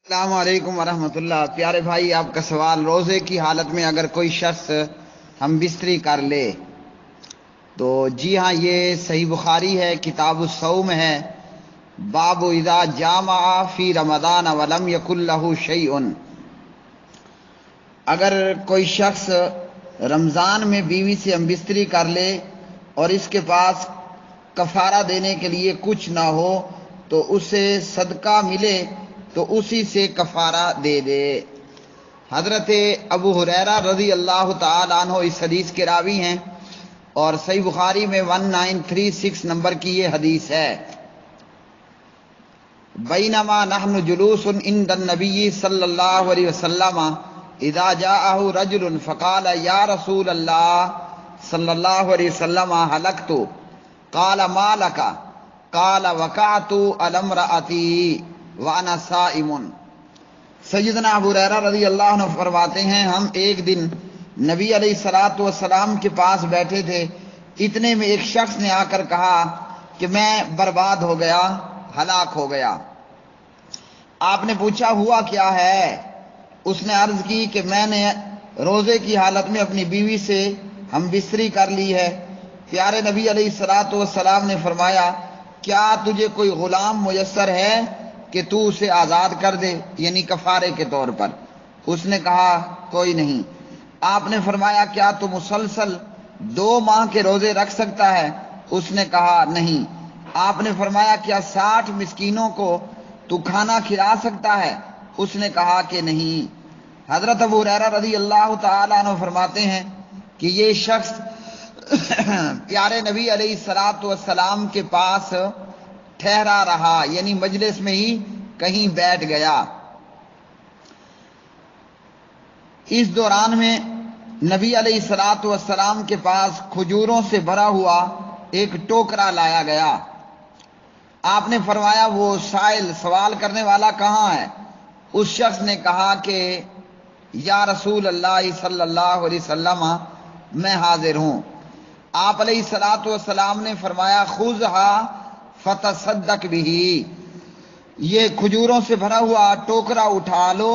السلام علیکم ورحمۃ اللہ۔ پیارے بھائی، آپ کا سوال، روزے کی حالت میں اگر کوئی شخص ہم بستری کر لے تو جی ہاں، یہ صحیح بخاری ہے، کتاب الصوم ہے، باب اذا جامع فی رمضان ولم یکن لہ شیء۔ اگر کوئی شخص رمضان میں بیوی سے ہم بستری کر لے اور اس کے پاس کفارہ دینے کے لیے کچھ نہ ہو تو اسے صدقہ ملے تو اسی سے کفارہ دے دے۔ حضرت ابو ہریرہ رضی اللہ تعالی عنہ اس حدیث کے راوی ہیں اور صحیح بخاری میں 1936 نمبر کی یہ حدیث ہے۔ بینما نحن جلوس عند النبی صلی اللہ علیہ وسلم اذا جاءہ رجل فقال یا رسول اللہ صلی اللہ علیہ وسلم ہلکت، قال ما لک، قال وقعت علی امرأتی وانا صائم۔ سیدنا ابو ہریرہ رضی اللہ عنہ فرماتے ہیں، ہم ایک دن نبی علیہ الصلوۃ والسلام کے پاس بیٹھے تھے، اتنے میں ایک شخص نے آ کر کہا کہ میں برباد ہو گیا، ہلاک ہو گیا۔ آپ نے پوچھا ہوا کیا ہے؟ اس نے عرض کی کہ میں نے روزے کی حالت میں اپنی بیوی سے ہم بستری کر لی ہے۔ پیارے نبی علیہ الصلوۃ والسلام نے فرمایا، کیا تجھے کوئی غلام میسر ہے کہ تو اسے آزاد کر دے، یعنی کفارے کے طور پر؟ اس نے کہا کوئی نہیں۔ آپ نے فرمایا کیا تو مسلسل 2 ماہ کے روزے رکھ سکتا ہے؟ اس نے کہا نہیں۔ آپ نے فرمایا کیا 60 مسکینوں کو تو کھانا کھلا سکتا ہے؟ اس نے کہا کہ نہیں۔ حضرت ابو ہریرہ رضی اللہ تعالی عنہ فرماتے ہیں کہ یہ شخص پیارے نبی علیہ الصلوۃ والسلام کے پاس ٹھہرا رہا، یعنی مجلس میں ہی کہیں بیٹھ گیا۔ اس دوران میں نبی علیہ الصلوۃ والسلام کے پاس کھجوروں سے بھرا ہوا ایک ٹوکرا لایا گیا۔ آپ نے فرمایا وہ سائل، سوال کرنے والا کہاں ہے؟ اس شخص نے کہا کہ یا رسول اللہ صلی اللہ علیہ وسلم، میں حاضر ہوں۔ آپ علیہ الصلوۃ والسلام نے فرمایا خذھا فتصدق بہ، یہ کھجوروں سے بھرا ہوا ٹوکرا اٹھا لو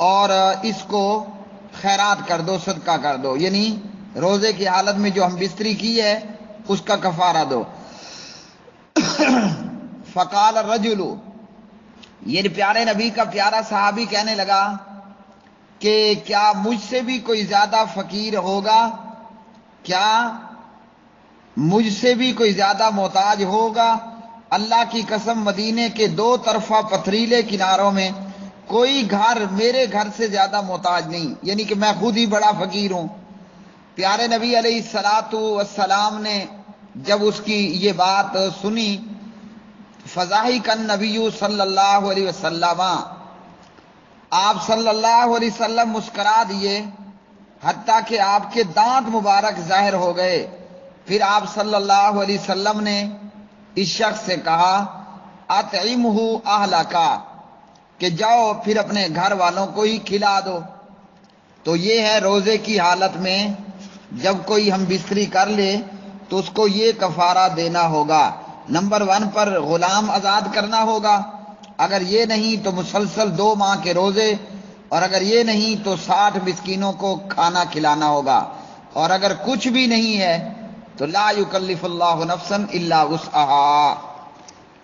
اور اس کو خیرات کر دو، صدقہ کر دو، یعنی روزے کی حالت میں جو ہم بستری کی ہے اس کا کفارہ دو۔ فقال الرجل، یہ پیارے نبی کا پیارا صحابی کہنے لگا کہ کیا مجھ سے بھی کوئی زیادہ فقیر ہوگا؟ کیا مجھ سے بھی کوئی زیادہ محتاج ہوگا؟ اللہ کی قسم مدینے کے 2 طرفہ پتھریلے کناروں میں کوئی گھر میرے گھر سے زیادہ محتاج نہیں، یعنی کہ میں خود ہی بڑا فقیر ہوں۔ پیارے نبی علیہ الصلوۃ والسلام نے جب اس کی یہ بات سنی، فضاحک النبی صلی اللہ علیہ وسلم، آپ صلی اللہ علیہ وسلم مسکرا دیے حتیٰ کہ آپ کے دانت مبارک ظاہر ہو گئے۔ پھر آپ صلی اللہ علیہ وسلم نے اس شخص سے کہا اطعمہ اہلک، کہ جاؤ پھر اپنے گھر والوں کو ہی کھلا دو۔ تو یہ ہے روزے کی حالت میں جب کوئی ہم بستری کر لے تو اس کو یہ کفارہ دینا ہوگا۔ نمبر 1 پر غلام آزاد کرنا ہوگا، اگر یہ نہیں تو مسلسل 2 ماہ کے روزے، اور اگر یہ نہیں تو 60 مسکینوں کو کھانا کھلانا ہوگا، اور اگر کچھ بھی نہیں ہے تو لا یکلف اللہ نفسا الا وسعها،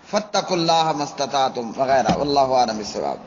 فاتقوا اللہ ما استطعتم وغیرہ۔ واللہ اعلم بالصواب۔